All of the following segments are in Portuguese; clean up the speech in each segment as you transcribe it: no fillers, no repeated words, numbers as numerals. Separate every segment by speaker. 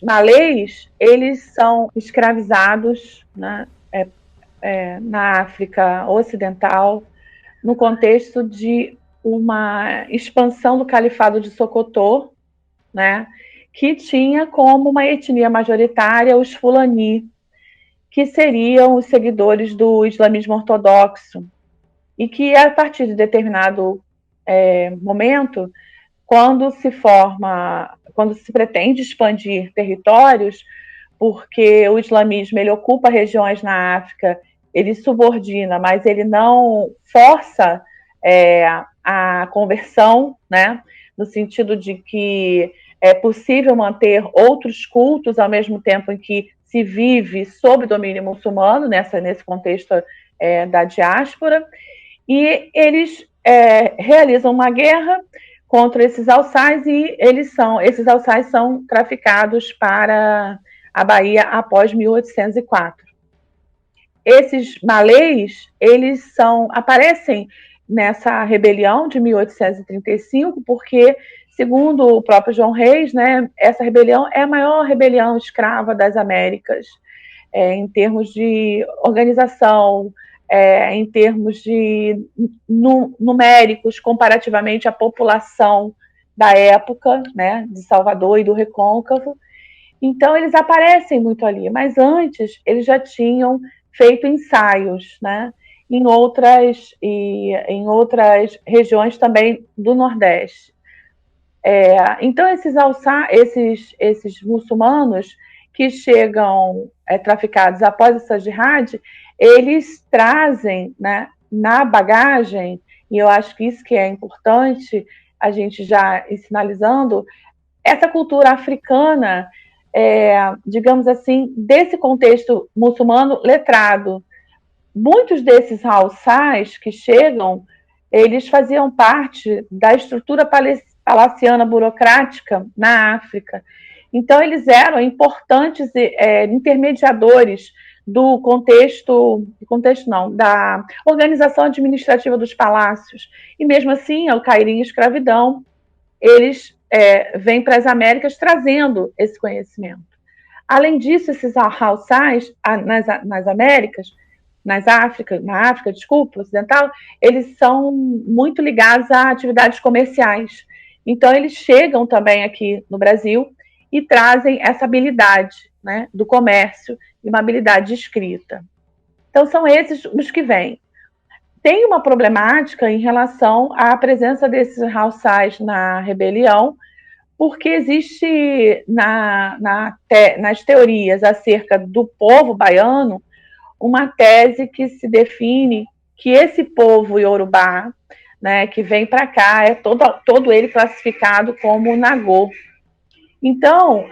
Speaker 1: malês, eles são escravizados, né, na África Ocidental, no contexto de uma expansão do Califado de Socotor, né, que tinha como uma etnia majoritária os Fulani, que seriam os seguidores do islamismo ortodoxo, e que a partir de determinado momento, quando se pretende expandir territórios, porque o islamismo ele ocupa regiões na África, ele subordina, mas ele não força a conversão, né? No sentido de que é possível manter outros cultos ao mesmo tempo em que se vive sob domínio muçulmano, nesse contexto da diáspora, e eles realizam uma guerra contra esses alçais e esses alçais são traficados para a Bahia após 1804. Esses malês, aparecem nessa rebelião de 1835, porque, segundo o próprio João Reis, né, essa rebelião é a maior rebelião escrava das Américas, em termos de organização, em termos de numéricos, comparativamente à população da época, né, de Salvador e do Recôncavo. Então, eles aparecem muito ali, mas antes eles já tinham feito ensaios, né, em outras regiões também do Nordeste. Então, esses muçulmanos que chegam traficados após essa jihad, eles trazem, né, na bagagem, e eu acho que isso que é importante a gente já ir sinalizando, essa cultura africana, digamos assim, desse contexto muçulmano letrado. Muitos desses alçais que chegam, eles faziam parte da estrutura palaciana burocrática na África. Então, eles eram importantes intermediadores do da organização administrativa dos palácios. E mesmo assim, ao caírem em escravidão, eles vêm para as Américas trazendo esse conhecimento. Além disso, esses alçais nas Américas, na África, desculpa, ocidental, eles são muito ligados a atividades comerciais. Então, eles chegam também aqui no Brasil e trazem essa habilidade, né, do comércio e uma habilidade de escrita. Então, são esses os que vêm. Tem uma problemática em relação à presença desses alçais na rebelião, porque existe nas teorias acerca do povo baiano uma tese que se define que esse povo iorubá, né, que vem para cá, é todo ele classificado como Nagô. Então,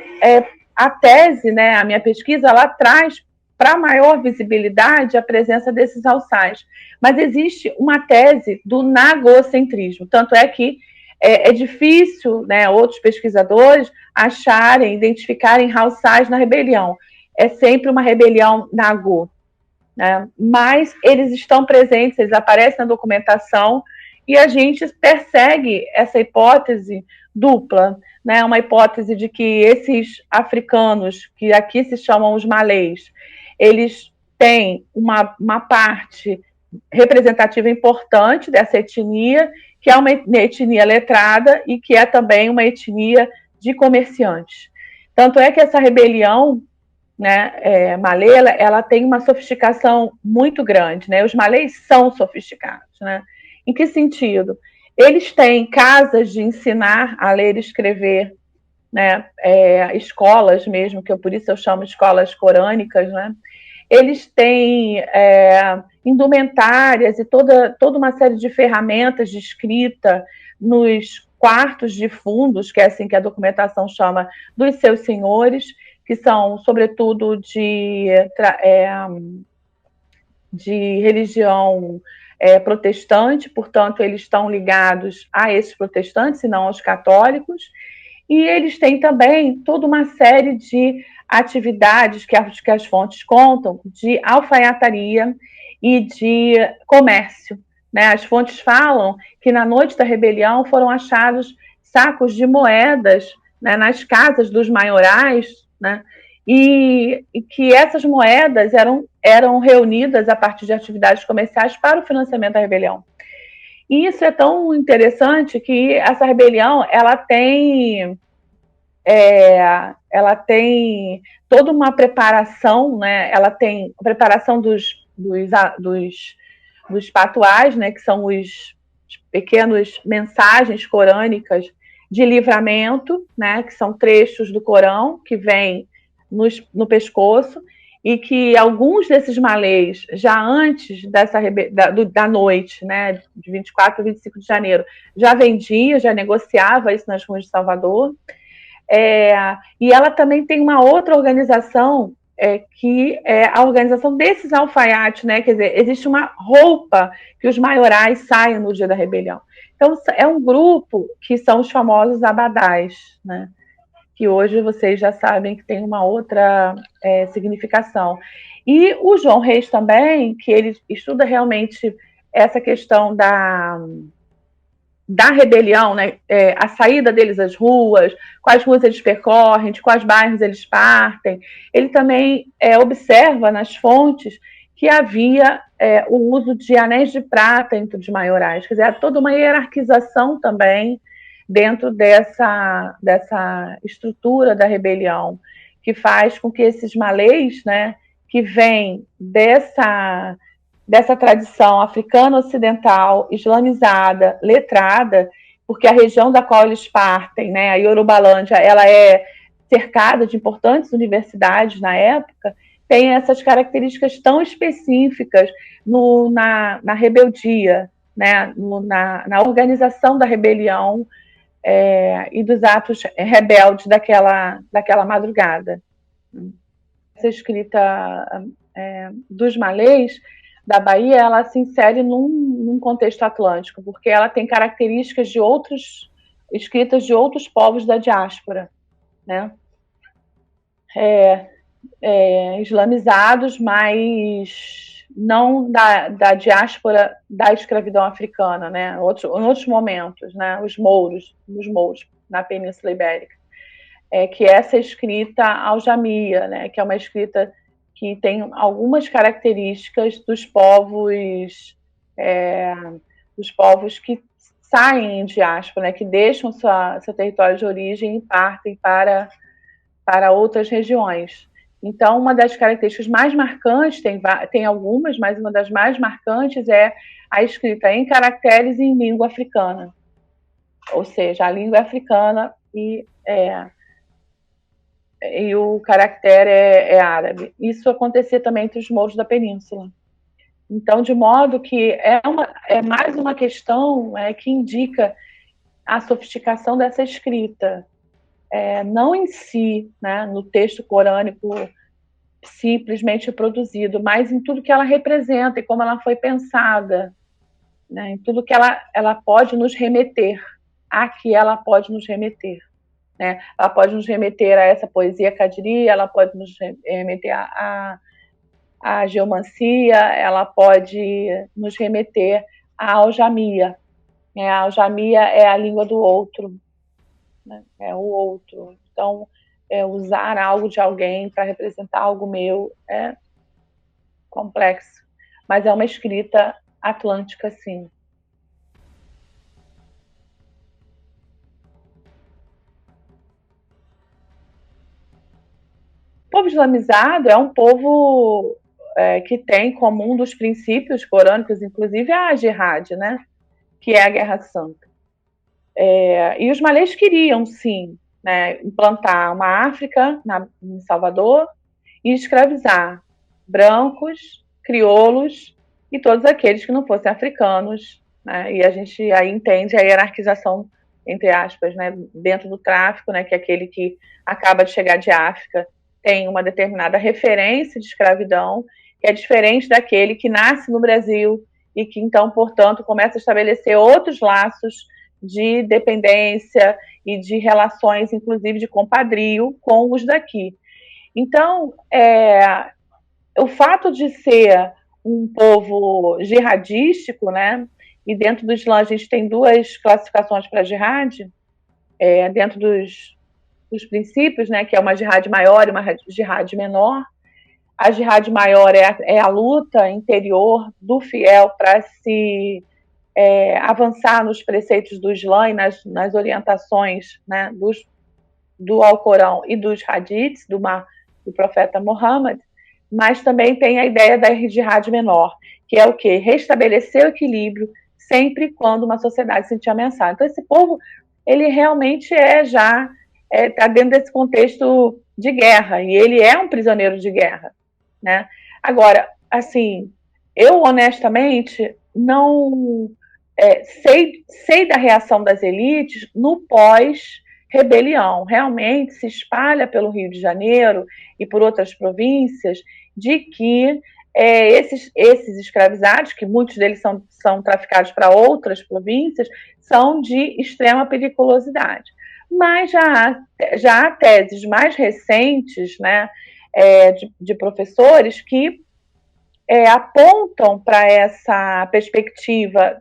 Speaker 1: a tese, né, a minha pesquisa, ela traz para maior visibilidade a presença desses alçais. Mas existe uma tese do nagocentrismo, tanto é que é difícil, né, outros pesquisadores identificarem alçais na rebelião. É sempre uma rebelião nagô. Né? Mas eles estão presentes, eles aparecem na documentação e a gente persegue essa hipótese dupla, né? Uma hipótese de que esses africanos, que aqui se chamam os malês, eles têm uma parte representativa importante dessa etnia, que é uma etnia letrada e que é também uma etnia de comerciantes. Tanto é que essa rebelião, né, malê, ela tem uma sofisticação muito grande, né? Os malês são sofisticados, né? Em que sentido? Eles têm casas de ensinar a ler e escrever, né? Escolas mesmo, por isso eu chamo escolas corânicas, né? Eles têm indumentárias e toda uma série de ferramentas de escrita nos quartos de fundos, que é assim que a documentação chama, dos seus senhores, que são, sobretudo, de religião protestante, portanto, eles estão ligados a esses protestantes e não aos católicos, e eles têm também toda uma série de atividades que as fontes contam, de alfaiataria e de comércio. Né? As fontes falam que na noite da rebelião foram achados sacos de moedas, né, nas casas dos maiorais, né? E que essas moedas eram reunidas a partir de atividades comerciais para o financiamento da rebelião. E isso é tão interessante que essa rebelião ela tem toda uma preparação, né? Ela tem a preparação dos patuás, né? Que são os pequenas mensagens corânicas de livramento, né? Que são trechos do Corão que vêm no pescoço, e que alguns desses malês, já antes da noite, né, de 24 a 25 de janeiro, já vendia, já negociava isso nas ruas de Salvador. E ela também tem uma outra organização, que é a organização desses alfaiates, né? Quer dizer, existe uma roupa que os maiorais saem no dia da rebelião. Então, é um grupo que são os famosos abadás, né? Que hoje vocês já sabem que tem uma outra significação. E o João Reis também, que ele estuda realmente essa questão da rebelião, né? A saída deles às ruas, quais ruas eles percorrem, de quais bairros eles partem. Ele também observa nas fontes que havia o uso de anéis de prata entre os maiorais. Quer dizer, há toda uma hierarquização também dentro dessa estrutura da rebelião, que faz com que esses malês, né, que vêm dessa tradição africana ocidental, islamizada, letrada, porque a região da qual eles partem, né, a Yorubalândia, ela é cercada de importantes universidades na época, tem essas características tão específicas na rebeldia, né, na organização da rebelião, e dos atos rebeldes daquela madrugada. Essa escrita dos malês da Bahia, ela se insere num contexto atlântico, porque ela tem características de escritas de outros povos da diáspora, né? Islamizados, mas não da diáspora da escravidão africana, né? Em outros momentos, né? Os mouros na Península Ibérica, que é essa escrita aljamia, né? Que é uma escrita que tem algumas características dos povos que saem em diáspora, né? Que deixam seu território de origem e partem para outras regiões. Então, uma das características mais marcantes, tem algumas, mas uma das mais marcantes é a escrita em caracteres e em língua africana. Ou seja, a língua é africana e o caractere é árabe. Isso acontecia também entre os mouros da península. Então, de modo que é mais uma questão que indica a sofisticação dessa escrita. Não em si, né, no texto corânico simplesmente produzido, mas em tudo que ela representa e como ela foi pensada, né, em tudo que ela pode nos remeter, a que ela pode nos remeter. Né? Ela pode nos remeter a essa poesia cadiri, ela pode nos remeter à geomancia, ela pode nos remeter à aljamia. A aljamia é a língua do outro, né? É o outro. Então, usar algo de alguém para representar algo meu é complexo, mas é uma escrita atlântica, sim. O povo islamizado é um povo que tem como um dos princípios corânicos, inclusive, a jihad, né? Que é a Guerra Santa. E os malês queriam, sim, né, implantar uma África em Salvador e escravizar brancos, crioulos e todos aqueles que não fossem africanos, né? E a gente aí entende a hierarquização, entre aspas, né, dentro do tráfico, né, que é aquele que acaba de chegar de África tem uma determinada referência de escravidão, que é diferente daquele que nasce no Brasil e que, então, portanto, começa a estabelecer outros laços de dependência e de relações, inclusive de compadrio, com os daqui. Então, o fato de ser um povo jihadístico, né? E dentro do Islã a gente tem duas classificações para jihad, dentro os princípios, né, que é uma jihad maior e uma jihad menor. A jihad maior é a luta interior do fiel para se avançar nos preceitos do Islã e nas orientações, né, do Alcorão e dos hadiths do profeta Muhammad, mas também tem a ideia da jihad menor, que é o quê? Restabelecer o equilíbrio sempre quando uma sociedade se sentir ameaçada. Então, esse povo, ele realmente está dentro desse contexto de guerra, e ele é um prisioneiro de guerra, né? Agora, assim, eu honestamente não sei da reação das elites no pós-rebelião. Realmente se espalha pelo Rio de Janeiro e por outras províncias de que esses escravizados, que muitos deles são traficados para outras províncias, são de extrema periculosidade. Mas já há teses mais recentes, né, de professores que apontam para essa perspectiva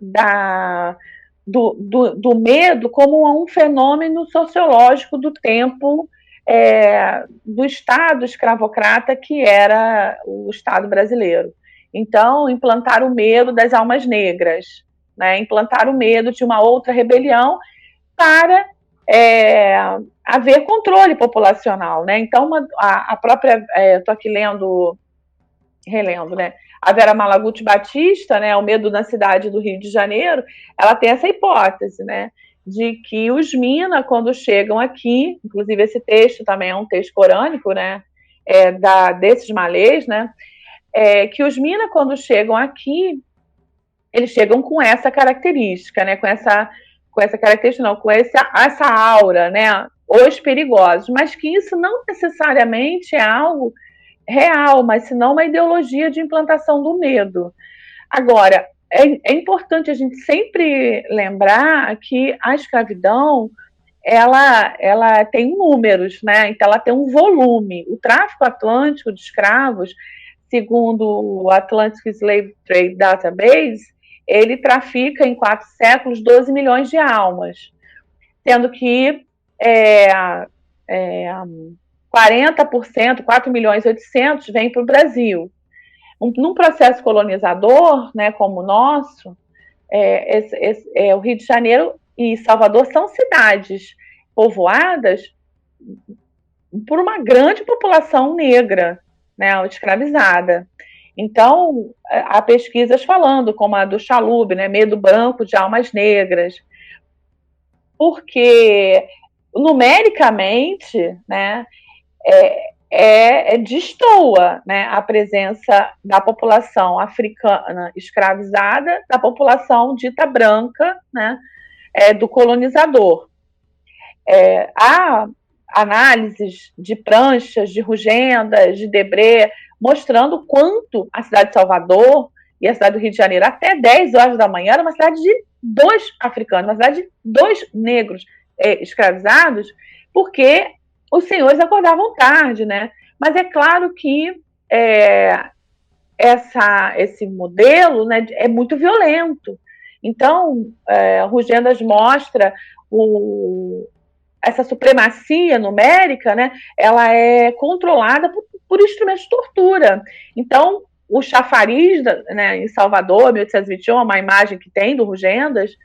Speaker 1: do medo como um fenômeno sociológico do tempo do Estado escravocrata que era o Estado brasileiro. Então, implantar o medo das almas negras, né? Implantar o medo de uma outra rebelião para haver controle populacional, né? Então, a própria, estou aqui relendo, né? A Vera Malaguti Batista, né, O Medo na Cidade do Rio de Janeiro, ela tem essa hipótese, né, de que os Mina, quando chegam aqui, inclusive esse texto também é um texto corânico, né, desses malês, né, que os Mina, quando chegam aqui, eles chegam com essa característica, né, com essa característica, não, com essa aura, né, os perigosos, mas que isso não necessariamente é algo real, mas senão uma ideologia de implantação do medo. Agora, é importante a gente sempre lembrar que a escravidão ela tem números, né? Então ela tem um volume. O tráfico atlântico de escravos, segundo o Atlantic Slave Trade Database, ele trafica em 4 séculos 12 milhões de almas, sendo que 40%, 4 milhões e 800, vem para o Brasil. Num processo colonizador, né, como o nosso, o Rio de Janeiro e Salvador são cidades povoadas por uma grande população negra, né, escravizada. Então, há pesquisas falando, como a do Chalub, né, Medo Branco de Almas Negras, porque numericamente, né, destoa, né, a presença da população africana escravizada da população dita branca, né, do colonizador. Há análises de pranchas, de Rugendas, de Debré, mostrando quanto a cidade de Salvador e a cidade do Rio de Janeiro, até 10 horas da manhã, era uma cidade de 2 africanos, uma cidade de 2 negros escravizados, porque os senhores acordavam tarde, né? Mas é claro que esse modelo, né, é muito violento. Então, Rugendas mostra essa supremacia numérica, né, ela é controlada por instrumentos de tortura. Então, o chafariz, né, em Salvador, 1821, uma imagem que tem do Rugendas,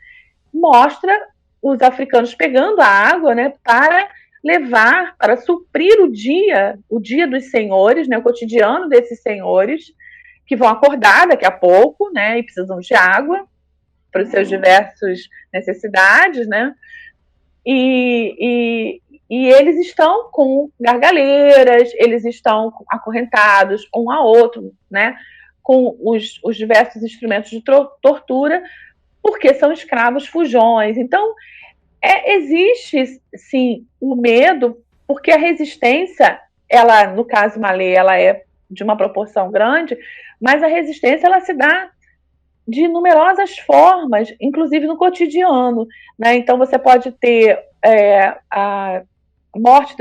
Speaker 1: mostra os africanos pegando a água, né, para levar, para suprir o dia dos senhores, né, o cotidiano desses senhores, que vão acordar daqui a pouco, né, e precisam de água para os seus diversas necessidades, né, e eles estão com gargaleiras, eles estão acorrentados um a outro, né, com os diversos instrumentos de tortura, porque são escravos fujões. Então, existe, sim, o medo, porque a resistência, ela, no caso malê, ela é de uma proporção grande, mas a resistência, ela se dá de numerosas formas, inclusive no cotidiano, né? Então, você pode ter a morte,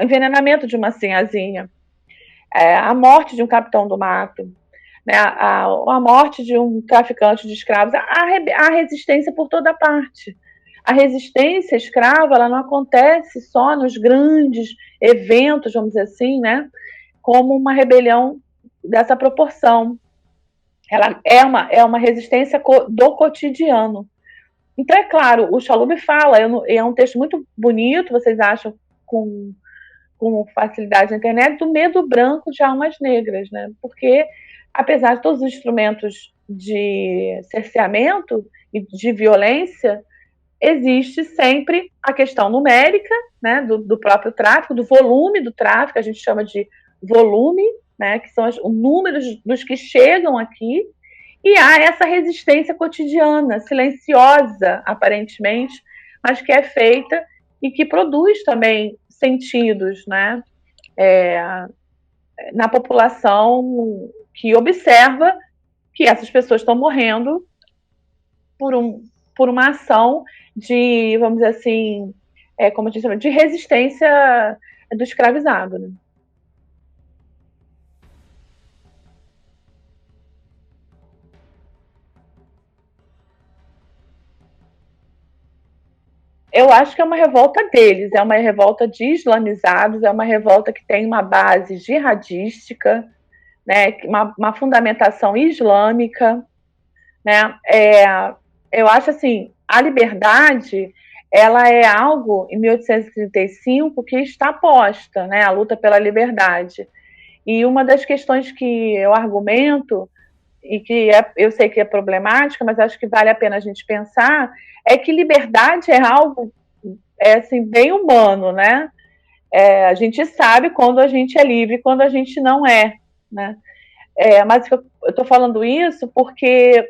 Speaker 1: envenenamento de uma sinhazinha, a morte de um capitão do mato, né? A morte de um traficante de escravos, a resistência por toda parte. a resistência escrava ela não acontece só nos grandes eventos, vamos dizer assim, né? Como uma rebelião dessa proporção. Ela é uma resistência do cotidiano. Então, é claro, o Chalub fala, é um texto muito bonito, vocês acham, com facilidade na internet, do medo branco de almas negras, né? Porque, apesar de todos os instrumentos de cerceamento e de violência, existe sempre a questão numérica, né, do próprio tráfico, do volume do tráfico, a gente chama de volume, né, que são os números dos que chegam aqui, e há essa resistência cotidiana, silenciosa, aparentemente, mas que é feita e que produz também sentidos, né, na população que observa que essas pessoas estão morrendo por uma ação de, vamos dizer assim, como a gente chama, de resistência do escravizado, né? Eu acho que é uma revolta deles, é uma revolta de islamizados, é uma revolta que tem uma base jihadística, né, uma fundamentação islâmica, né? Eu acho assim, a liberdade ela é algo em 1835 que está posta, né? A luta pela liberdade. E uma das questões que eu argumento e que eu sei que é problemática, mas acho que vale a pena a gente pensar, é que liberdade é algo assim bem humano, né? A gente sabe quando a gente é livre e quando a gente não é, né? Mas eu estou falando isso porque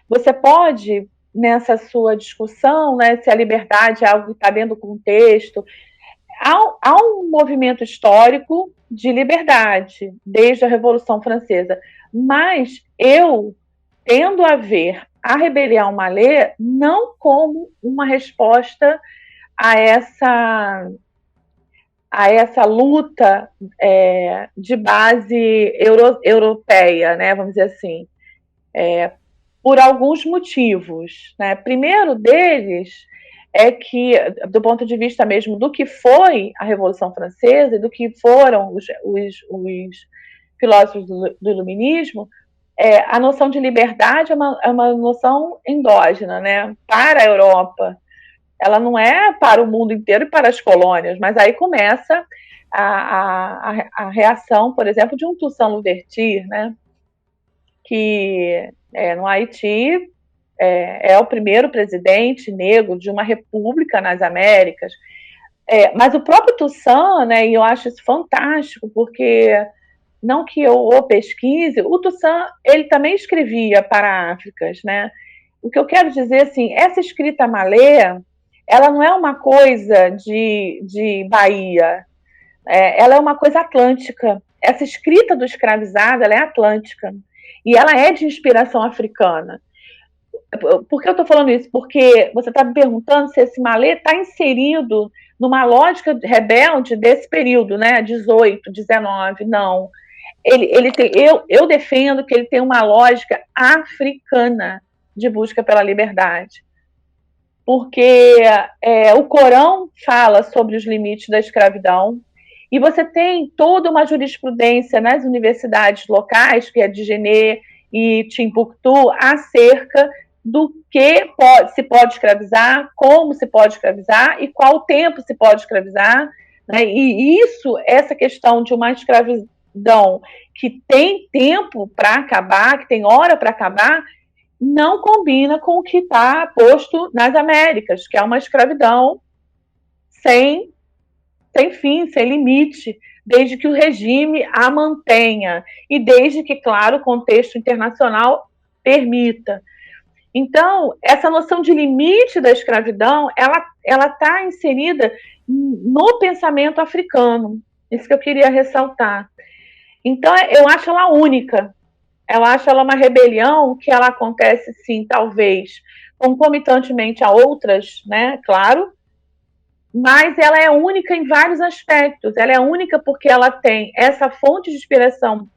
Speaker 1: você pode, nessa sua discussão, né, se a liberdade é algo que está dentro do contexto, há um movimento histórico de liberdade, desde a Revolução Francesa, mas eu tendo a ver a rebelião Malê não como uma resposta a essa luta de base europeia, né, vamos dizer assim, por alguns motivos, né? Primeiro deles é que, do ponto de vista mesmo do que foi a Revolução Francesa e do que foram os filósofos do Iluminismo, a noção de liberdade é uma noção endógena, né? Para a Europa. Ela não é para o mundo inteiro e para as colônias, mas aí começa a reação, por exemplo, de um Toussaint Louverture, né? Que no Haiti é o primeiro presidente negro de uma república nas Américas. Mas o próprio Toussaint, né, e eu acho isso fantástico, porque não que eu o pesquise, o Toussaint ele também escrevia para Áfricas, né? O que eu quero dizer assim, essa escrita malê, ela não é uma coisa de Bahia, ela é uma coisa atlântica. Essa escrita do escravizado, ela é atlântica e ela é de inspiração africana. Por que eu estou falando isso? Porque você está me perguntando se esse malê está inserido numa lógica rebelde desse período, né? 18, 19, não. Ele tem, eu defendo que ele tem uma lógica africana de busca pela liberdade. Porque o Corão fala sobre os limites da escravidão, e você tem toda uma jurisprudência nas universidades locais, que é de Genê e Timbuktu, acerca do que se pode escravizar, como se pode escravizar e qual tempo se pode escravizar. Né? E isso, essa questão de uma escravidão que tem tempo para acabar, que tem hora para acabar, não combina com o que está posto nas Américas, que é uma escravidão sem fim, sem limite, desde que o regime a mantenha e desde que, claro, o contexto internacional permita. Então, essa noção de limite da escravidão, ela está inserida no pensamento africano. Isso que eu queria ressaltar. Então, eu acho ela única. Eu acho ela uma rebelião que ela acontece, sim, talvez, concomitantemente a outras, né, claro, mas ela é única em vários aspectos. Ela é única porque ela tem essa fonte de inspiração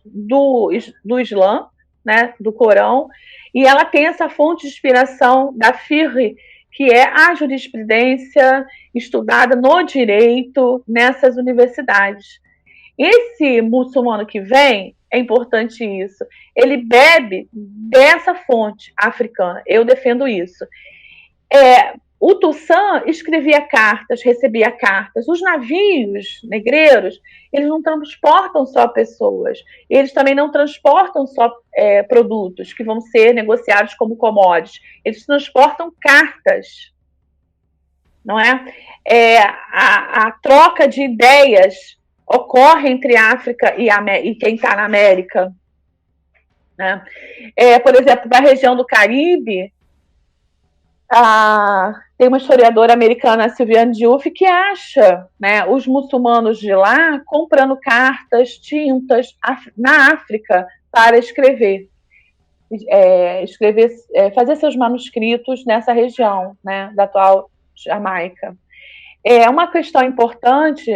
Speaker 1: do Islã, né, do Corão, e ela tem essa fonte de inspiração da Firri, que é a jurisprudência estudada no direito nessas universidades. Esse muçulmano que vem, é importante isso, ele bebe dessa fonte africana. Eu defendo isso. O Toussaint escrevia cartas, recebia cartas. Os navios negreiros, eles não transportam só pessoas, eles também não transportam só produtos que vão ser negociados como commodities, eles transportam cartas, não é? A troca de ideias ocorre entre a África e quem está na América. Né? Por exemplo, na região do Caribe, tem uma historiadora americana, Sylviane Diouf, que acha, né, os muçulmanos de lá comprando cartas, tintas na África para escrever, fazer seus manuscritos nessa região, né, da atual Jamaica. Uma questão importante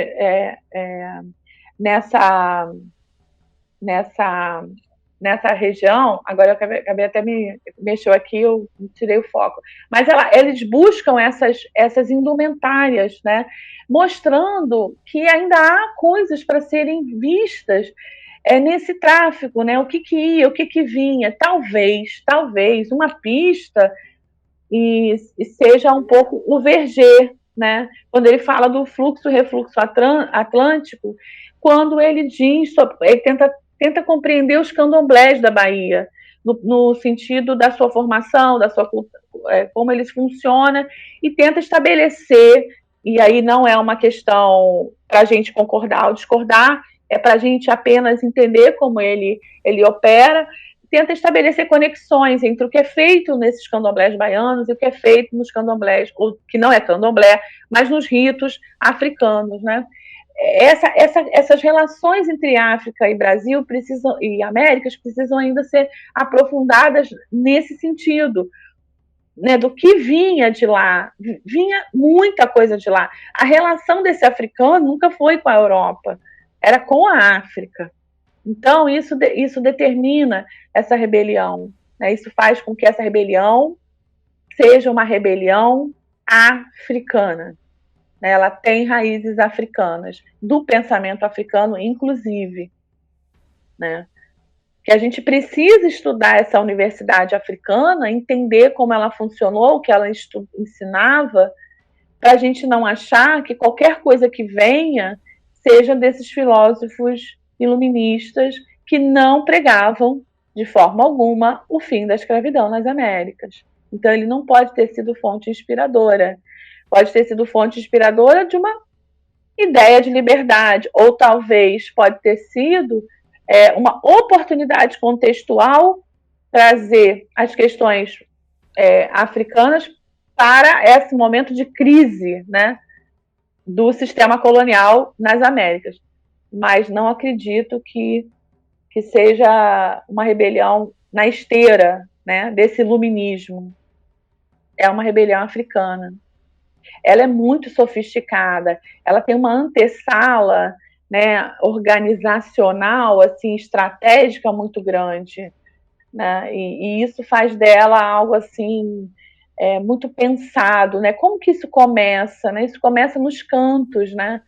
Speaker 1: nessa região, agora eu acabei até me mexeu aqui, eu tirei o foco, mas eles buscam essas indumentárias, né, mostrando que ainda há coisas para serem vistas nesse tráfico, né, o que ia, o que vinha, talvez uma pista e seja um pouco o Verger, né, quando ele fala do fluxo e refluxo atlântico, quando ele diz, ele tenta compreender os candomblés da Bahia, no sentido da sua formação, da sua como eles funcionam, e tenta estabelecer, e aí não é uma questão para a gente concordar ou discordar, é para a gente apenas entender como ele opera, tenta estabelecer conexões entre o que é feito nesses candomblés baianos e o que é feito nos candomblés, ou que não é candomblé, mas nos ritos africanos, né? Essas relações entre África e Brasil e Américas precisam ainda ser aprofundadas nesse sentido, né, do que vinha de lá. Vinha muita coisa de lá. A relação desse africano nunca foi com a Europa, era com a África. Então, isso determina essa rebelião. Né? Isso faz com que essa rebelião seja uma rebelião africana. Ela tem raízes africanas, do pensamento africano, inclusive. Né? Que a gente precisa estudar essa universidade africana, entender como ela funcionou, o que ela ensinava, para a gente não achar que qualquer coisa que venha seja desses filósofos iluministas que não pregavam, de forma alguma, o fim da escravidão nas Américas. Então, ele não pode ter sido fonte inspiradora. Pode ter sido fonte inspiradora de uma ideia de liberdade, ou talvez pode ter sido uma oportunidade contextual trazer as questões africanas para esse momento de crise, né, do sistema colonial nas Américas. Mas não acredito que seja uma rebelião na esteira, né, desse iluminismo. É uma rebelião africana. Ela é muito sofisticada, ela tem uma antessala, né, organizacional, assim, estratégica muito grande, né, e isso faz dela algo assim muito pensado, né? Como que isso começa? Né? Isso começa nos cantos, né?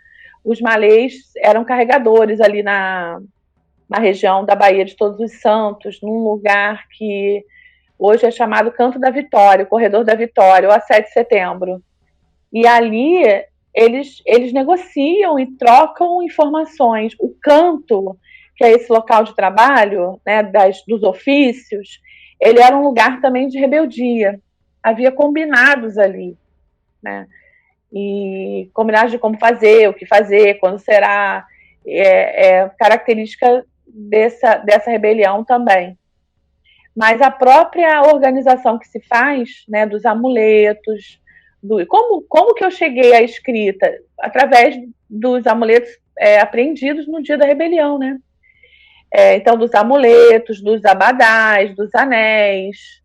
Speaker 1: Os malês eram carregadores ali na região da Baía de Todos os Santos, num lugar que hoje é chamado Canto da Vitória, o Corredor da Vitória, ou a 7 de setembro. E ali eles negociam e trocam informações. O canto, que é esse local de trabalho, né, dos ofícios, ele era um lugar também de rebeldia. Havia combinados ali, né? E combinados de como fazer, o que fazer, quando será, característica dessa rebelião também. Mas a própria organização que se faz, né, dos amuletos, como que eu cheguei à escrita? Através dos amuletos apreendidos no dia da rebelião, né? Então, dos amuletos, dos abadás, dos anéis,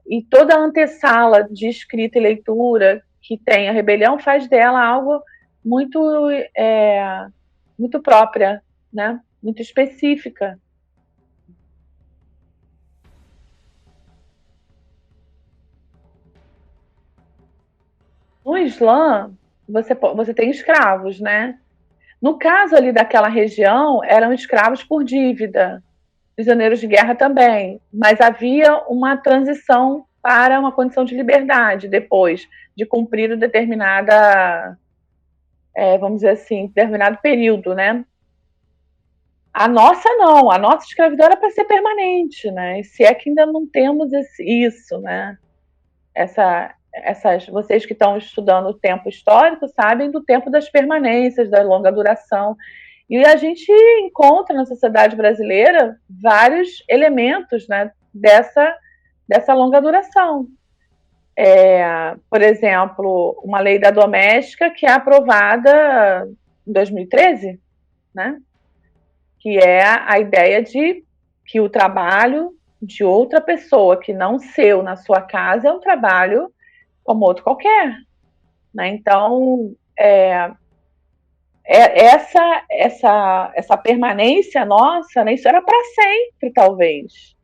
Speaker 1: e toda a antessala de escrita e leitura que tem a rebelião faz dela algo muito, muito própria, né? Muito específica. no Islã, você tem escravos, né? No caso ali daquela região, eram escravos por dívida, prisioneiros de guerra também, mas havia uma transição para uma condição de liberdade depois de cumprir determinada, vamos dizer assim, determinado período, né? A nossa não, a nossa escravidão era para ser permanente, né? E se é que ainda não temos isso, né? Vocês que estão estudando o tempo histórico sabem do tempo das permanências, da longa duração. E a gente encontra na sociedade brasileira vários elementos, né, dessa longa duração. Por exemplo, uma lei da doméstica que é aprovada em 2013, né, que é a ideia de que o trabalho de outra pessoa que não seu na sua casa é um trabalho como outro qualquer. Né? Então, essa permanência nossa, né, isso era para sempre, talvez.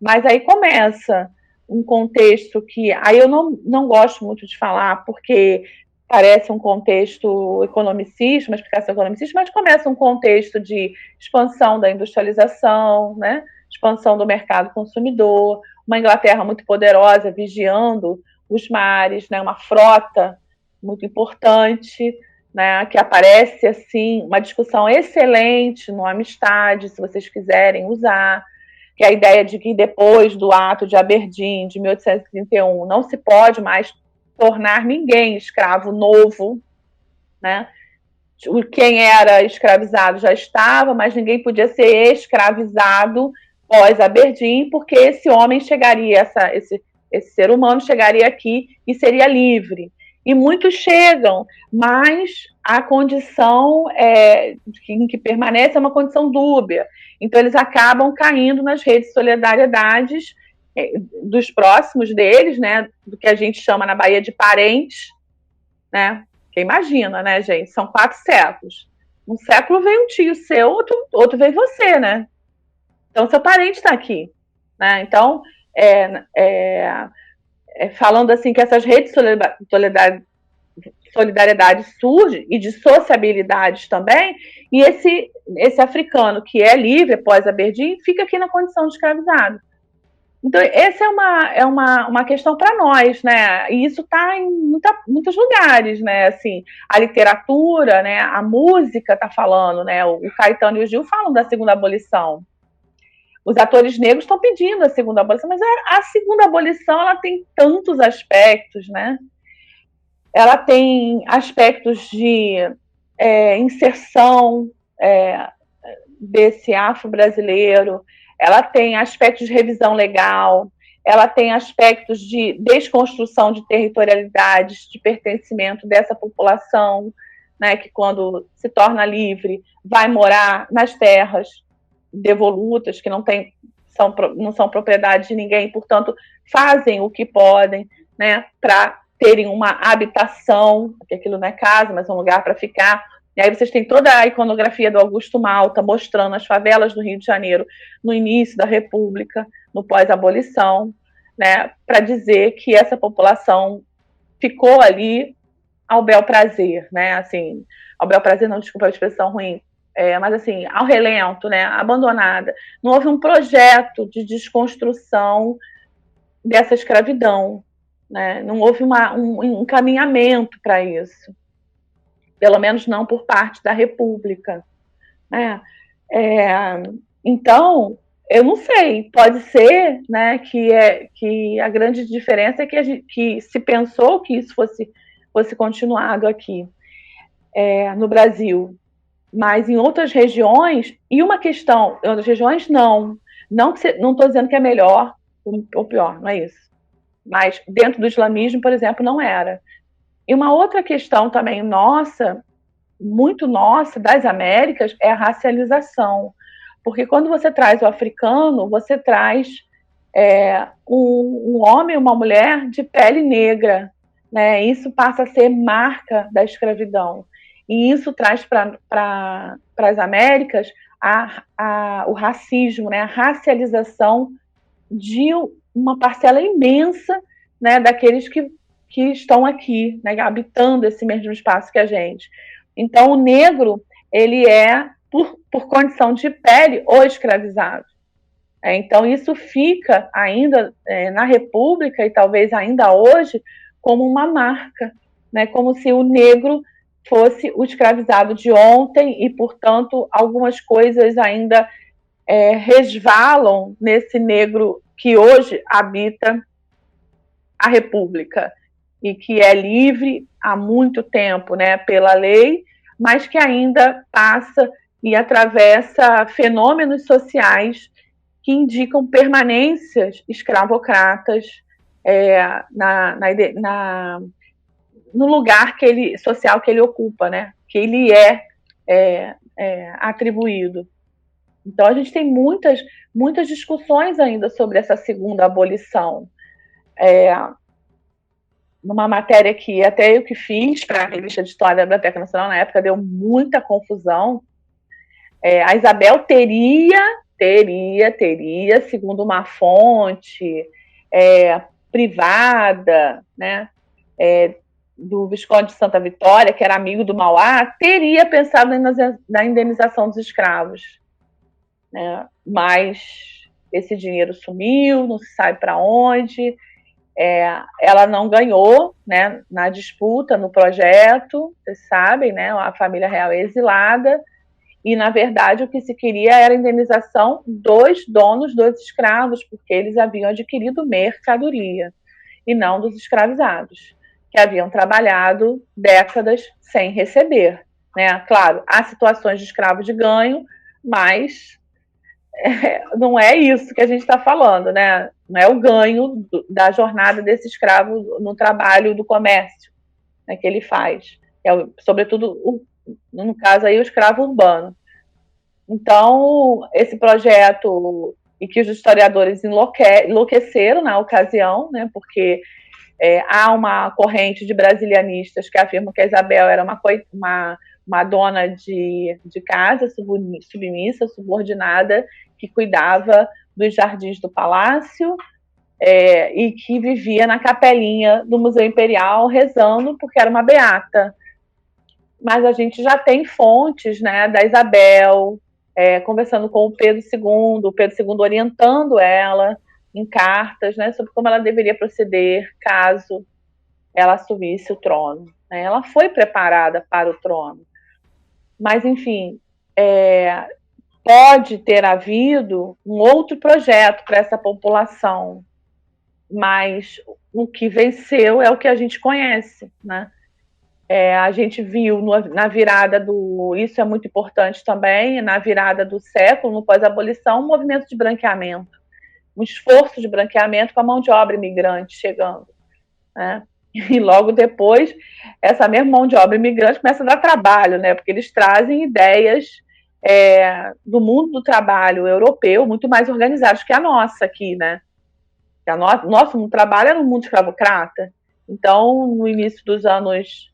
Speaker 1: Mas aí começa um contexto que aí eu não gosto muito de falar, porque parece um contexto economicista, uma explicação economicista, mas começa um contexto de expansão da industrialização, né? Expansão do mercado consumidor, uma Inglaterra muito poderosa vigiando os mares, né? Uma frota muito importante, né, que aparece assim, uma discussão excelente no Amistade, se vocês quiserem usar, que é a ideia de que depois do ato de Aberdeen, de 1831, não se pode mais tornar ninguém escravo novo, né? Quem era escravizado já estava, mas ninguém podia ser escravizado pós Aberdeen, porque esse homem chegaria, esse ser humano chegaria aqui e seria livre. E muitos chegam, mas a condição em que permanece é uma condição dúbia. Então, eles acabam caindo nas redes de solidariedades dos próximos deles, né, do que a gente chama na Bahia de parentes, né? Porque imagina, né, gente? São 4 séculos. Um século veio um tio seu, outro veio você, né? Então, seu parente está aqui. Né? Então, falando assim que essas redes de solidariedade surgem e de sociabilidades também, e esse africano que é livre após Aberdeen fica aqui na condição de escravizado. Então, essa é uma questão para nós, né? E isso está em muitos lugares, né? Assim, a literatura, né? A música está falando, né? O Caetano e o Gil falam da segunda abolição. Os atores negros estão pedindo a segunda abolição, mas a segunda abolição ela tem tantos aspectos, né? Ela tem aspectos de inserção desse afro-brasileiro, ela tem aspectos de revisão legal, ela tem aspectos de desconstrução de territorialidades, de pertencimento dessa população, né, que quando se torna livre vai morar nas terras devolutas, que não são propriedade de ninguém, portanto, fazem o que podem, né, para terem uma habitação, que aquilo não é casa, mas um lugar para ficar. E aí vocês têm toda a iconografia do Augusto Malta mostrando as favelas do Rio de Janeiro no início da República, no pós-abolição, né, para dizer que essa população ficou ali ao bel prazer, né, assim, ao bel prazer, não, desculpa a expressão ruim, mas assim, ao relento, né, abandonada. Não houve um projeto de desconstrução dessa escravidão, né? Não houve um encaminhamento para isso, pelo menos não por parte da República. Né? Então, eu não sei, pode ser, né, que a grande diferença é que se pensou que isso fosse continuado aqui no Brasil, mas em outras regiões, e uma questão, em outras regiões não estou dizendo que é melhor ou pior, não é isso, mas dentro do islamismo, por exemplo, não era. E uma outra questão também nossa, muito nossa, das Américas, é a racialização. Porque quando você traz o africano, você traz um homem e uma mulher de pele negra. Né? Isso passa a ser marca da escravidão. E isso traz para as Américas o racismo, né? A racialização de uma parcela imensa, né, daqueles que que estão aqui, né, habitando esse mesmo espaço que a gente. Então, o negro, ele é, por condição de pele, o escravizado. Então, isso fica ainda na República, e talvez ainda hoje, como uma marca, né, como se o negro fosse o escravizado de ontem e, portanto, algumas coisas ainda resvalam nesse negro que hoje habita a República e que é livre há muito tempo, né, pela lei, mas que ainda passa e atravessa fenômenos sociais que indicam permanências escravocratas no lugar social que ele ocupa, né, que ele atribuído. Então, a gente tem muitas discussões ainda sobre essa segunda abolição. Numa matéria que até eu que fiz para a revista de História da Biblioteca Nacional, na época deu muita confusão. A Isabel teria, segundo uma fonte privada, né, do Visconde de Santa Vitória, que era amigo do Mauá, teria pensado na indenização dos escravos. Né? Mas esse dinheiro sumiu, não se sabe para onde. Ela não ganhou, né, na disputa, no projeto, vocês sabem, né, a família real é exilada, e, na verdade, o que se queria era a indenização dos donos dos escravos, porque eles haviam adquirido mercadoria, e não dos escravizados, que haviam trabalhado décadas sem receber. Né? Claro, há situações de escravos de ganho, mas não é isso que a gente está falando, né? Não é o ganho da jornada desse escravo no trabalho do comércio, né, que ele faz. Sobretudo, no caso aí, o escravo urbano. Então, esse projeto, e que os historiadores enlouqueceram na ocasião, né, porque há uma corrente de brasilianistas que afirmam que a Isabel era uma dona de casa, submissa, subordinada, que cuidava dos jardins do palácio e que vivia na capelinha do Museu Imperial rezando porque era uma beata. Mas a gente já tem fontes, né, da Isabel, conversando com o Pedro II orientando ela em cartas, né, sobre como ela deveria proceder caso ela assumisse o trono. Né? Ela foi preparada para o trono. Mas, enfim, pode ter havido um outro projeto para essa população, mas o que venceu é o que a gente conhece, né? A gente viu na virada isso é muito importante também, na virada do século, no pós-abolição, um movimento de branqueamento, um esforço de branqueamento com a mão de obra imigrante chegando, né? E logo depois, essa mesma mão de obra imigrante começa a dar trabalho, né? Porque eles trazem ideias do mundo do trabalho europeu muito mais organizados que a nossa aqui, né? Nosso mundo do trabalho era um mundo escravocrata. Então, no início dos anos,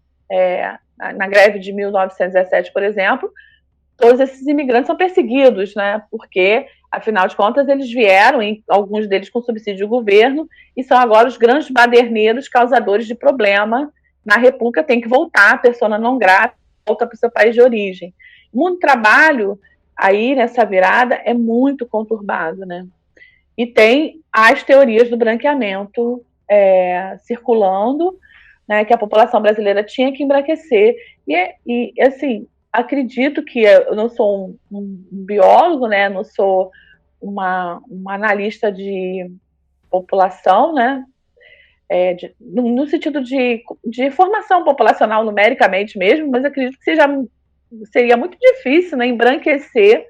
Speaker 1: na greve de 1917, por exemplo, todos esses imigrantes são perseguidos, né? Porque, afinal de contas, eles vieram, alguns deles com subsídio do governo, e são agora os grandes baderneiros causadores de problema na República, tem que voltar, persona não grata, volta para o seu país de origem. O mundo do trabalho, aí, nessa virada, é muito conturbado, né? E tem as teorias do branqueamento circulando, né, que a população brasileira tinha que embranquecer. E assim, acredito que eu não sou um biólogo, né, não sou uma analista de população, né, no sentido de formação populacional numericamente mesmo, mas acredito que seria muito difícil, né, embranquecer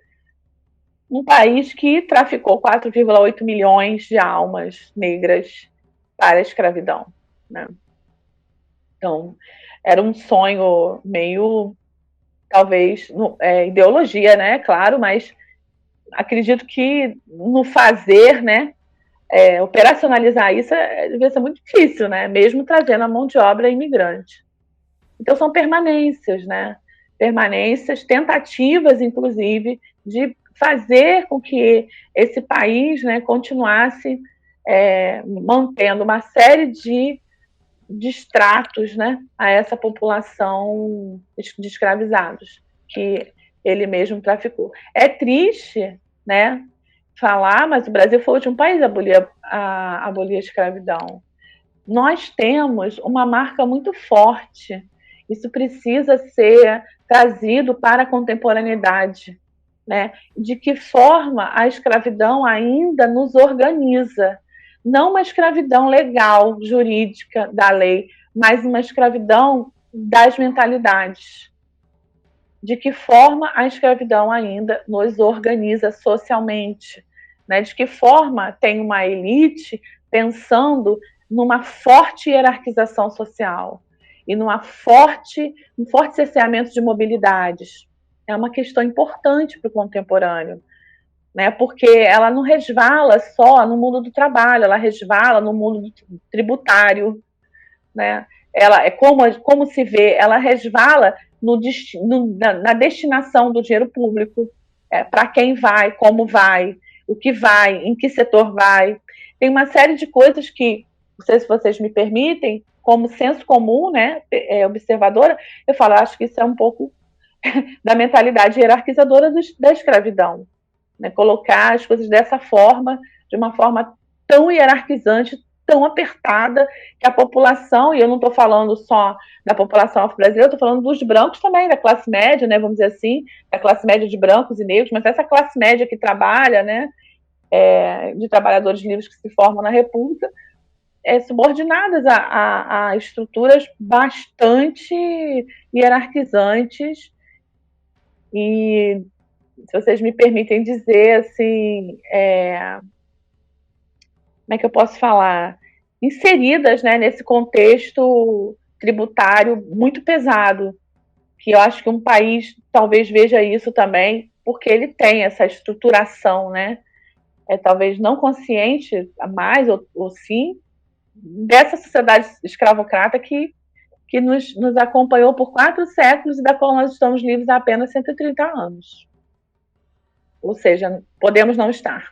Speaker 1: um país que traficou 4,8 milhões de almas negras para a escravidão, né? Então, era um sonho meio, talvez, ideologia, né? Claro, mas acredito que no fazer, né? Operacionalizar isso devia ser muito difícil, né? Mesmo trazendo a mão de obra imigrante. Então, são permanências, né? Permanências, tentativas, inclusive, de fazer com que esse país, né, continuasse mantendo uma série de distratos, né, a essa população de escravizados que ele mesmo traficou. É triste, né, falar, mas o Brasil foi o último país a abolir a escravidão. Nós temos uma marca muito forte. Isso precisa ser trazido para a contemporaneidade, né? De que forma a escravidão ainda nos organiza. Não uma escravidão legal, jurídica, da lei, mas uma escravidão das mentalidades. De que forma a escravidão ainda nos organiza socialmente, né? De que forma tem uma elite pensando numa forte hierarquização social e um forte cerceamento de mobilidades. É uma questão importante para o contemporâneo, né? Porque ela não resvala só no mundo do trabalho, ela resvala no mundo tributário, né? Ela é como se vê, ela resvala na destinação do dinheiro público, para quem vai, como vai, o que vai, em que setor vai. Tem uma série de coisas que, não sei se vocês me permitem, como senso comum, né, observadora, eu falo, acho que isso é um pouco da mentalidade hierarquizadora da escravidão, né, colocar as coisas dessa forma, de uma forma tão hierarquizante, tão apertada, que a população, e eu não estou falando só da população afro-brasileira, eu estou falando dos brancos também, da classe média, né, vamos dizer assim, da classe média de brancos e negros, mas essa classe média que trabalha, né, de trabalhadores livres que se formam na República, subordinadas a estruturas bastante hierarquizantes e, se vocês me permitem dizer, assim, como é que eu posso falar? Inseridas, né, nesse contexto tributário muito pesado, que eu acho que um país talvez veja isso também, porque ele tem essa estruturação, né, talvez não consciente mais, ou sim, dessa sociedade escravocrata que nos acompanhou por 4 séculos e da qual nós estamos livres há apenas 130 anos. Ou seja, podemos não estar.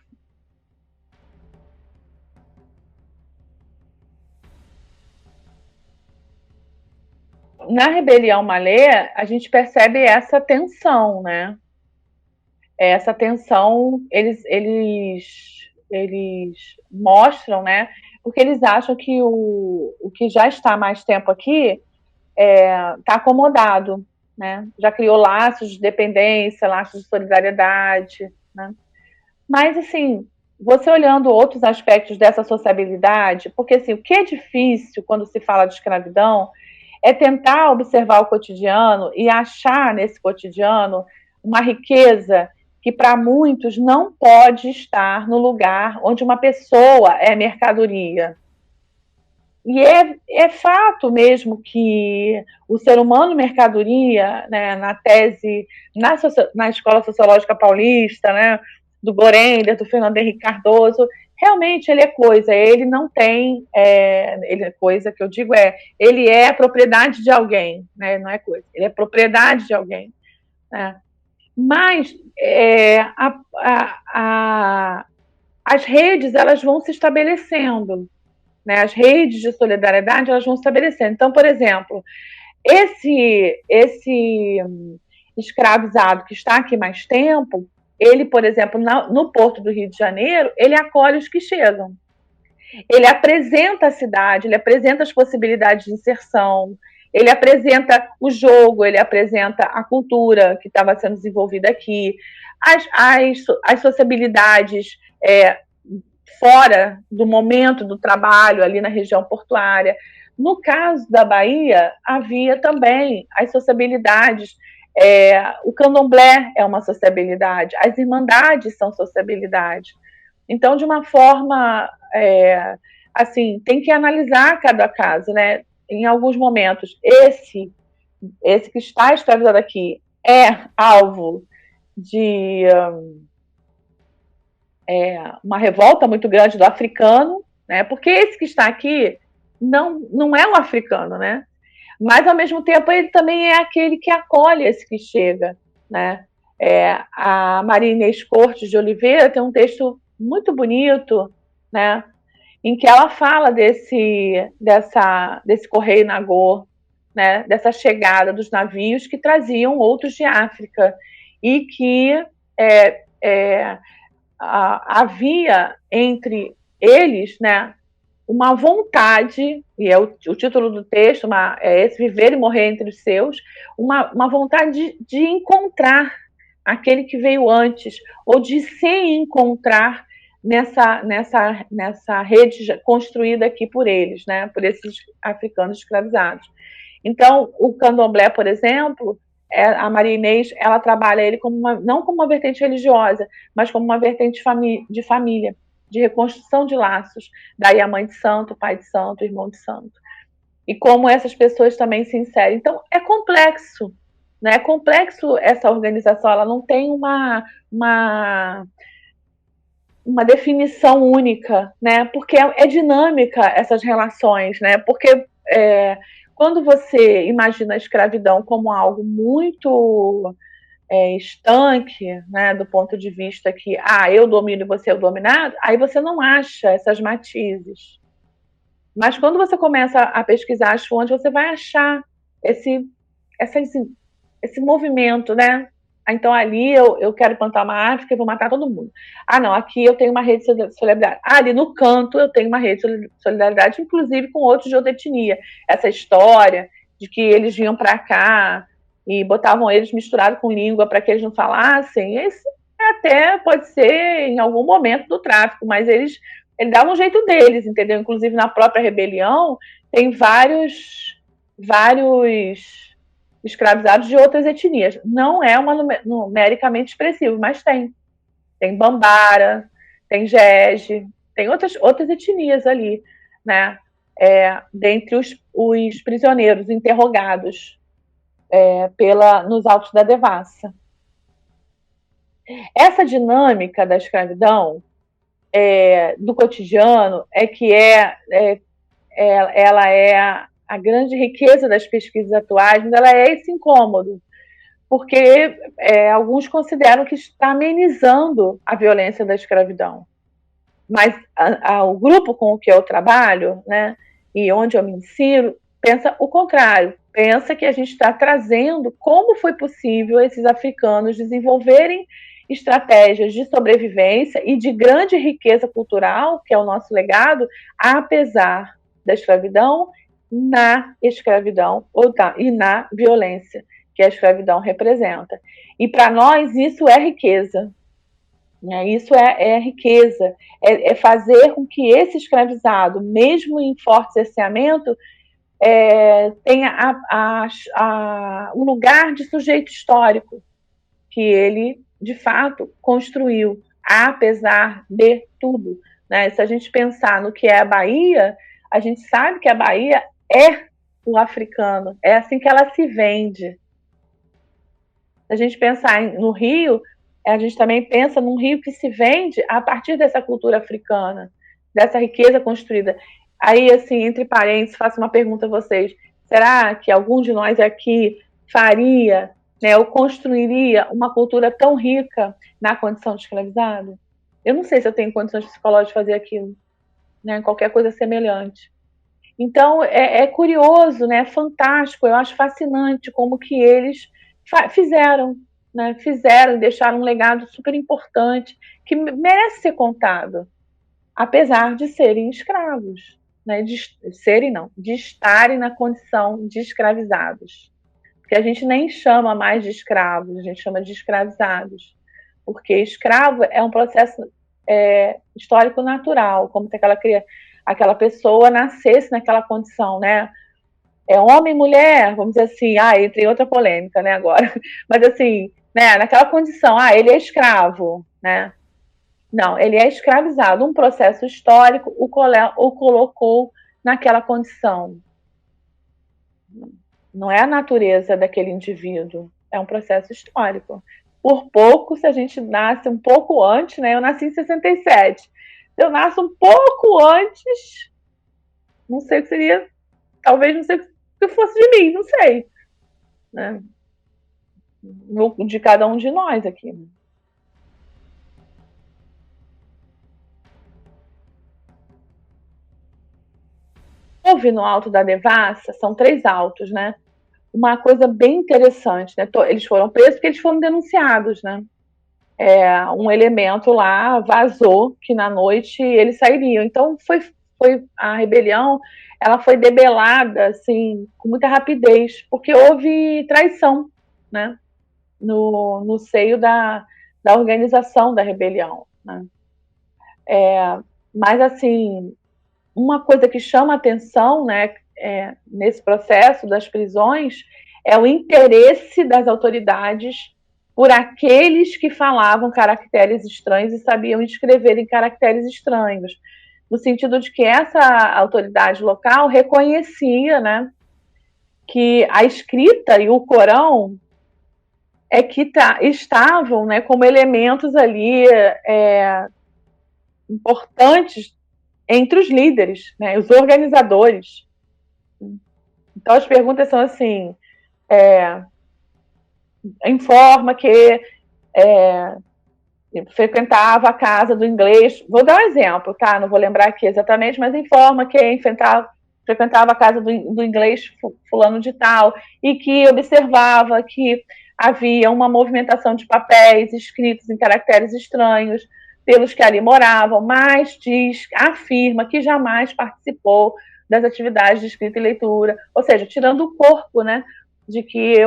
Speaker 1: Na Rebelião Malê, a gente percebe essa tensão, né? Essa tensão, eles mostram, né? Porque eles acham que o que já está há mais tempo aqui está acomodado, né? Já criou laços de dependência, laços de solidariedade, né? Mas, assim, você olhando outros aspectos dessa sociabilidade, porque, assim, o que é difícil quando se fala de escravidão é tentar observar o cotidiano e achar nesse cotidiano uma riqueza que para muitos não pode estar no lugar onde uma pessoa é mercadoria. E é fato mesmo que o ser humano mercadoria, né, na tese, na Escola Sociológica Paulista, né, do Gorender, do Fernando Henrique Cardoso, realmente ele é coisa, ele não tem, ele é coisa, que eu digo ele é propriedade de alguém, né, não é coisa, ele é propriedade de alguém, né. Mas as redes, elas vão se estabelecendo, né, as redes de solidariedade, elas vão se estabelecendo. Então, por exemplo, esse escravizado que está aqui mais tempo, ele, por exemplo, no Porto do Rio de Janeiro, ele acolhe os que chegam. Ele apresenta a cidade, ele apresenta as possibilidades de inserção, ele apresenta o jogo, ele apresenta a cultura que estava sendo desenvolvida aqui, as sociabilidades fora do momento do trabalho ali na região portuária. No caso da Bahia, havia também as sociabilidades. O candomblé é uma sociabilidade, as irmandades são sociabilidades. Então, de uma forma, assim, tem que analisar cada caso, né? Em alguns momentos, esse que está escravizado aqui é alvo de uma revolta muito grande do africano, né? Porque esse que está aqui não é um africano, né? Mas, ao mesmo tempo, ele também é aquele que acolhe esse que chega, né? A Maria Inês Cortes de Oliveira tem um texto muito bonito, né? em que ela fala desse Correio Nagô, né, dessa chegada dos navios que traziam outros de África e que havia entre eles, né, uma vontade, e é o título do texto, é esse, Viver e Morrer entre os Seus, uma vontade de encontrar aquele que veio antes, ou de se encontrar nessa rede construída aqui por eles, né, por esses africanos escravizados. Então, o candomblé, por exemplo, a Maria Inês, ela trabalha ele não como uma vertente religiosa, mas como uma vertente de família, de reconstrução de laços. Daí a mãe de santo, o pai de santo, o irmão de santo. E como essas pessoas também se inserem. Então, é complexo. Né? É complexo essa organização, ela não tem uma definição única, né? Porque é dinâmica essas relações, né? Porque quando você imagina a escravidão como algo muito estanque, né, do ponto de vista que eu domino e você é o dominado, aí você não acha essas matizes. Mas quando você começa a pesquisar as fontes, você vai achar esse movimento, né? Então ali eu quero plantar uma árvore e vou matar todo mundo. Não, aqui eu tenho uma rede de solidariedade. Ali no canto eu tenho uma rede de solidariedade, inclusive com outros de outra etnia. Essa história de que eles vinham para cá e botavam eles misturados com língua para que eles não falassem, esse até pode ser em algum momento do tráfico, mas eles davam um jeito deles, entendeu? Inclusive na própria rebelião tem vários escravizados de outras etnias. Não é numericamente expressivo, mas tem. Tem Bambara, tem Gege, tem outras etnias ali, né? Dentre os prisioneiros interrogados nos autos da devassa. Essa dinâmica da escravidão do cotidiano ela é a grande riqueza das pesquisas atuais, mas ela é esse incômodo, porque alguns consideram que está amenizando a violência da escravidão. Mas o grupo com o que eu trabalho, né, e onde eu me insiro, pensa o contrário, pensa que a gente está trazendo como foi possível esses africanos desenvolverem estratégias de sobrevivência e de grande riqueza cultural, que é o nosso legado, apesar da escravidão, na escravidão e na violência que a escravidão representa. E para nós isso é riqueza. Isso é riqueza, é fazer com que esse escravizado, mesmo em forte cerceamento, tenha um lugar de sujeito histórico que ele, de fato, construiu, apesar de tudo. Né? Se a gente pensar no que é a Bahia, a gente sabe que a Bahia é o africano, é assim que ela se vende. Se a gente pensar no Rio, a gente também pensa num Rio que se vende a partir dessa cultura africana, dessa riqueza construída. Aí, assim, entre parênteses, faço uma pergunta a vocês. Será que algum de nós aqui faria, né, ou construiria uma cultura tão rica na condição de escravizado? Eu não sei se eu tenho condições psicológicas de fazer aquilo, né, qualquer coisa semelhante. Então, é curioso, né, é fantástico, eu acho fascinante como que eles fizeram, né, e deixaram um legado super importante que merece ser contado, apesar de serem escravos, né, de estarem na condição de escravizados, porque a gente nem chama mais de escravos, a gente chama de escravizados, porque escravo é um processo histórico natural, como se aquela pessoa nascesse naquela condição, né? É homem e mulher, vamos dizer assim, entre outra polêmica, né, agora, mas assim, né, naquela condição, ele é escravo, né? Não, ele é escravizado, um processo histórico o colocou naquela condição. Não é a natureza daquele indivíduo, é um processo histórico. Por pouco, se a gente nasce um pouco antes, né? Eu nasci em 67. Se eu nasço um pouco antes, não sei o que seria, talvez não sei o que fosse de mim, não sei. Né? De cada um de nós aqui. Né? houve no Alto da Devassa, são 3 altos, né? Uma coisa bem interessante, né? Eles foram presos porque eles foram denunciados, né? Um elemento lá vazou que na noite eles sairiam. Então foi a rebelião, ela foi debelada assim com muita rapidez, porque houve traição, né? No seio da organização da rebelião, né? Mas assim, uma coisa que chama atenção, né, nesse processo das prisões é o interesse das autoridades por aqueles que falavam caracteres estranhos e sabiam escrever em caracteres estranhos, no sentido de que essa autoridade local reconhecia, né, que a escrita e o Corão que estavam, né, como elementos ali importantes entre os líderes, né, os organizadores. Então as perguntas são assim: informa que frequentava a casa do inglês. Vou dar um exemplo, tá? Não vou lembrar aqui exatamente, mas informa que frequentava a casa do inglês fulano de tal e que observava que havia uma movimentação de papéis escritos em caracteres estranhos pelos que ali moravam, mas afirma que jamais participou das atividades de escrita e leitura, ou seja, tirando o corpo, né, de que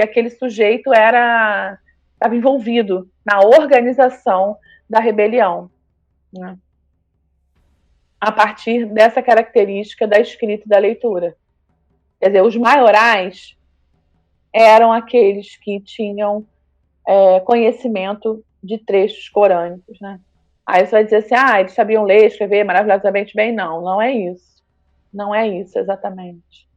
Speaker 1: aquele sujeito estava envolvido na organização da rebelião, né, a partir dessa característica da escrita e da leitura. Quer dizer, os maiorais eram aqueles que tinham conhecimento de trechos corânicos, né? Aí você vai dizer assim, eles sabiam ler, escrever maravilhosamente bem. Não, não é isso. Não é isso exatamente.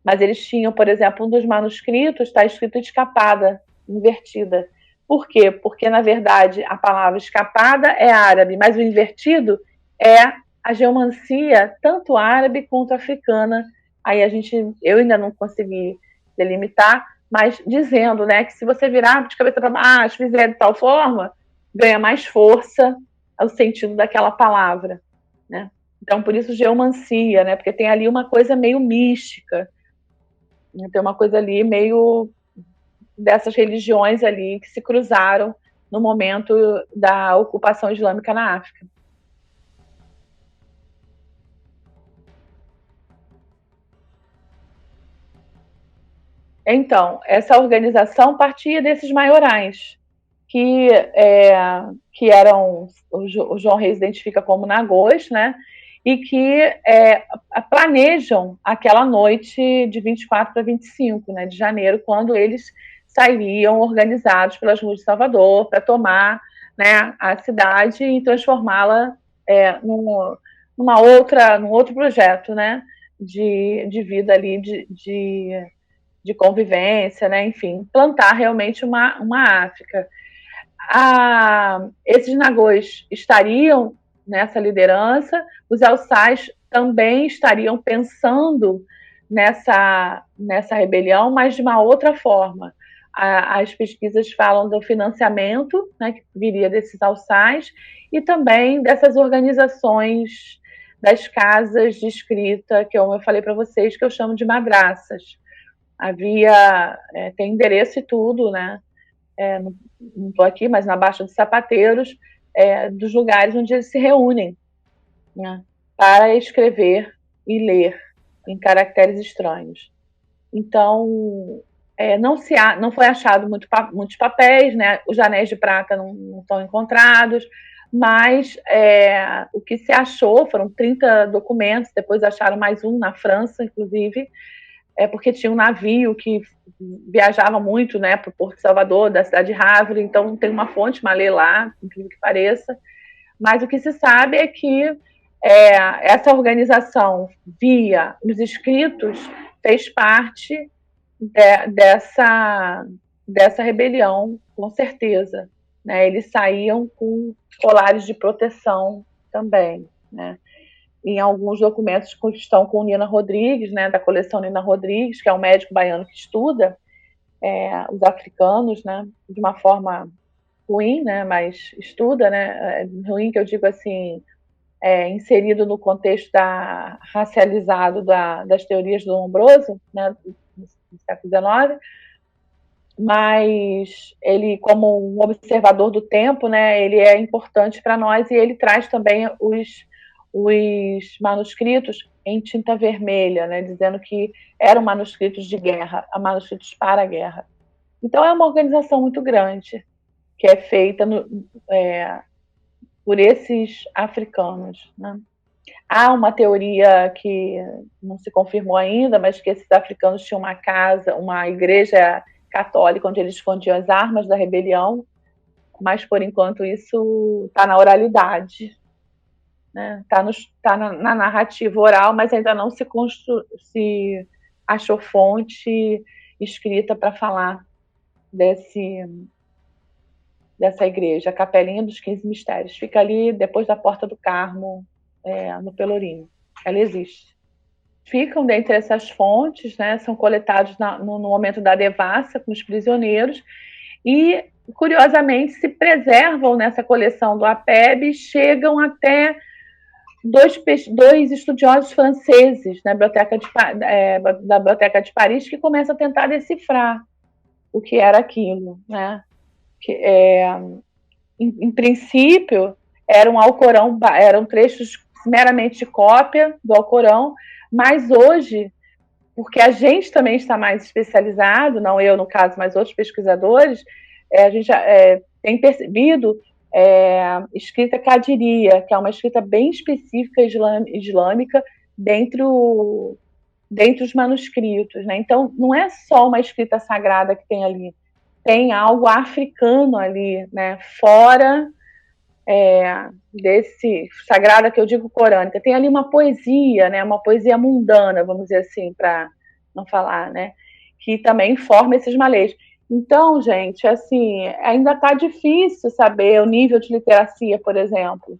Speaker 1: Mas eles tinham, por exemplo, um dos manuscritos está escrito escapada, invertida. Por quê? Porque, na verdade, a palavra escapada é árabe, mas o invertido é a geomancia, tanto árabe quanto africana. Aí eu ainda não consegui delimitar, mas dizendo, né, que se você virar de cabeça para baixo, fizer de tal forma, ganha mais força o sentido daquela palavra, né? Então, por isso geomancia, né? Porque tem ali uma coisa meio mística, tem uma coisa ali meio dessas religiões ali que se cruzaram no momento da ocupação islâmica na África. Então, essa organização partia desses maiorais, que, que eram, o João Reis identifica como nagôs, né? E que planejam aquela noite de 24 para 25, né, de janeiro, quando eles sairiam organizados pelas ruas de Salvador para tomar, né, a cidade e transformá-la num outro projeto, né, de vida ali, de convivência, né, enfim, plantar realmente uma África. Esses nagôs estariam nessa liderança, os alçais também estariam pensando nessa rebelião, mas de uma outra forma. As pesquisas falam do financiamento, né, que viria desses alçais, e também dessas organizações das casas de escrita, que eu falei para vocês, que eu chamo de madraças. Tem endereço e tudo, né? Não estou aqui, mas na Baixa dos Sapateiros, dos lugares onde eles se reúnem, né, para escrever e ler em caracteres estranhos. Então, não foi achado muitos papéis, né, os anéis de prata não estão encontrados, mas o que se achou foram 30 documentos, depois acharam mais um na França, inclusive, porque tinha um navio que viajava muito, né, para o Porto de Salvador, da cidade de Havre, então tem uma fonte malê lá, incrível que pareça, mas o que se sabe é que essa organização, via os escritos, fez parte dessa rebelião, com certeza, né? Eles saíam com colares de proteção também, né? Em alguns documentos que estão com Nina Rodrigues, né, da coleção Nina Rodrigues, que é um médico baiano que estuda os africanos, né, de uma forma ruim, né, mas estuda, né, ruim que eu digo assim, inserido no contexto racializado das teorias do Lombroso, né, do século XIX, mas ele, como um observador do tempo, né, ele é importante para nós e ele traz também os manuscritos em tinta vermelha, né, dizendo que eram manuscritos de guerra, manuscritos para a guerra. Então é uma organização muito grande que é feita por esses africanos, né? Há uma teoria que não se confirmou ainda, mas que esses africanos tinham uma casa, uma igreja católica onde eles escondiam as armas da rebelião, mas por enquanto isso está na oralidade, né? Tá na narrativa oral, mas ainda não se achou fonte escrita para falar dessa igreja, a Capelinha dos 15 Mistérios. Fica ali depois da Porta do Carmo, no Pelourinho. Ela existe. Ficam dentre essas fontes, né, são coletados no momento da devassa com os prisioneiros e, curiosamente, se preservam nessa coleção do APEB e chegam até dois estudiosos franceses da Biblioteca de Paris que começam a tentar decifrar o que era aquilo, né? Em princípio, eram trechos meramente de cópia do Alcorão, mas hoje, porque a gente também está mais especializado, não eu no caso, mas outros pesquisadores, a gente tem percebido escrita cadiria, que é uma escrita bem específica islâmica dentro os manuscritos, né? Então, não é só uma escrita sagrada que tem ali, tem algo africano ali, né? Fora desse sagrada que eu digo corânica, tem ali uma poesia, né? Uma poesia mundana, vamos dizer assim, para não falar, né? Que também forma esses malês. Então, gente, assim, ainda está difícil saber o nível de literacia, por exemplo,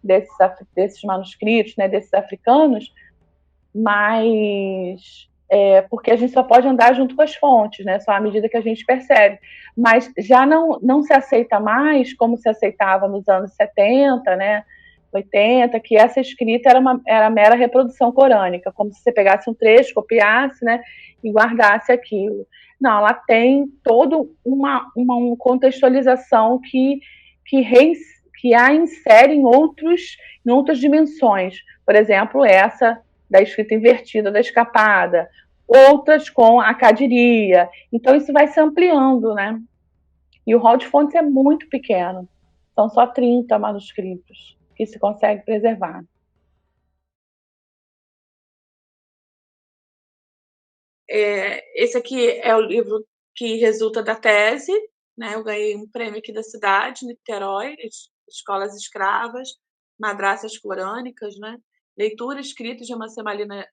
Speaker 1: desses manuscritos, né? Desses africanos, mas porque a gente só pode andar junto com as fontes, né? Só à medida que a gente percebe. Mas já não se aceita mais, como se aceitava nos anos 70, né? 80, que essa escrita era mera reprodução corânica, como se você pegasse um trecho, copiasse, né? E guardasse aquilo. Não, ela tem toda uma contextualização que a insere em outras dimensões. Por exemplo, essa da escrita invertida, da escapada, outras com a cadiria. Então, isso vai se ampliando, né? E o rol de fontes é muito pequeno. São só 30 manuscritos que se consegue preservar.
Speaker 2: Esse aqui é o livro que resulta da tese, né? Eu ganhei um prêmio aqui da cidade, Niterói, Escolas Escravas, Madraças Corânicas, né? Leitura escrita de Amancio Malina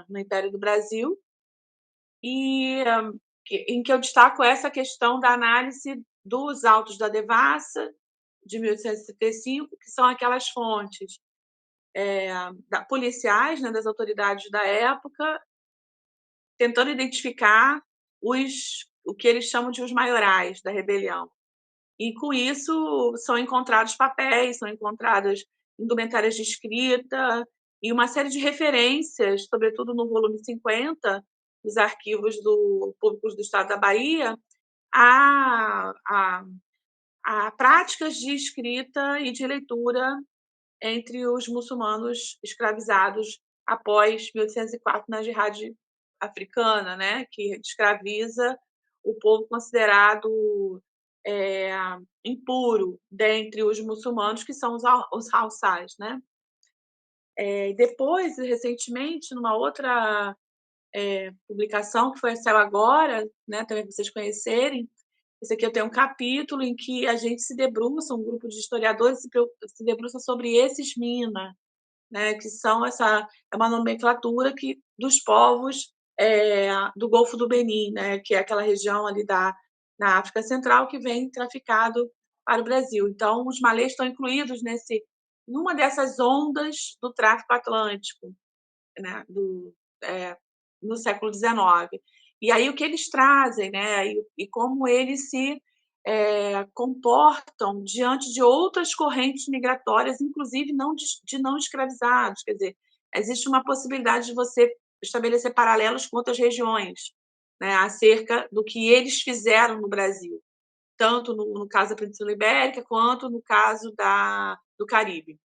Speaker 2: no Império do Brasil, e em que eu destaco essa questão da análise dos autos da devassa de 1865, que são aquelas fontes policiais, né, das autoridades da época, tentando identificar o que eles chamam de os maiorais da rebelião. E, com isso, são encontrados papéis, são encontradas indumentárias de escrita e uma série de referências, sobretudo no volume 50, dos arquivos públicos do Estado da Bahia, a, a, a práticas de escrita e de leitura entre os muçulmanos escravizados após 1804 na Jihad africana, né, que escraviza o povo considerado impuro dentre os muçulmanos, que são os Hausás, né? Depois, recentemente, numa outra publicação que saiu agora, né, também para vocês conhecerem, esse aqui eu tenho um capítulo em que a gente se debruça, um grupo de historiadores se debruça sobre esses Mina, né, que são uma nomenclatura dos povos do Golfo do Benin, né, que é aquela região ali na África Central que vem traficado para o Brasil. Então, os malês estão incluídos numa dessas ondas do tráfico atlântico, né, no século XIX. E aí o que eles trazem, né, e como eles se comportam diante de outras correntes migratórias, inclusive de não escravizados. Quer dizer, existe uma possibilidade de você estabelecer paralelos com outras regiões, né, acerca do que eles fizeram no Brasil, tanto no caso da Península Ibérica quanto no caso do Caribe.